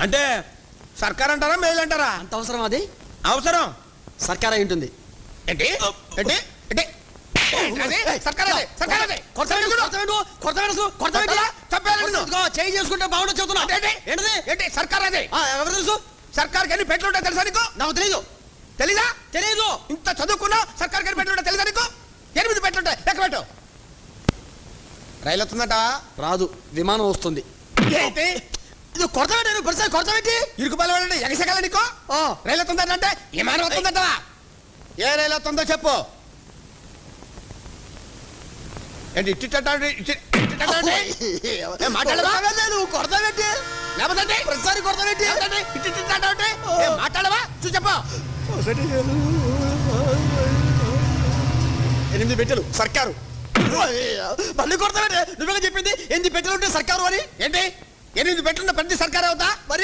అంటే సర్కార్ అంటారా మెయిల్ అంటారా? అంత అవసరం అది? అవసరం. సర్కార్ అయి ఉంటుంది. ఏంటి ఏంటి ఏంటి చేయి చేసుకుంటే బాగుండదు చెబుతున్నా. ఏంటి సర్కార్ అదే? ఎవరు తెలుసు? సర్కార్కి ఎన్ని పెట్లు ఉంటాయి తెలుసా నీకు? నాకు తెలీదు. తెలీదా? తెలీదు. ఇంత చదువుకున్నా సర్కార్కి ఎన్ని పెట్లు ఉంటాయి తెలుసా నీకు? 8 పెట్లు ఉంటాయి. లెక్క పెట్టు. రైలు వస్తుందట? రాదు, విమానం వస్తుంది. ఏంటి ఇది కొరత పెట్టి ప్రతిసారి కొరత పెట్టి ఇరుకు బలవాడి ఎగసగల నీకు? రైలు వస్తుందట అంటే విమానం వస్తుందట. ఏ రైలు వస్తుందో చెప్పు. ఏంటి మాట్లాడవా? కొరత పెట్టి లేకపోతే ప్రతిసారి కొరత పెట్టి మాట్లాడవా? చూసి చెప్పు. 8 పెట్టెలు సర్కారు. మళ్ళీ కొరత పెట్టి నువ్వే చెప్పింది 8 పెట్టెలు ఉంటే సర్కారు అని. ఏంటి 8 పెట్లున్న ప్రతి సర్కారు అవుతా? మరి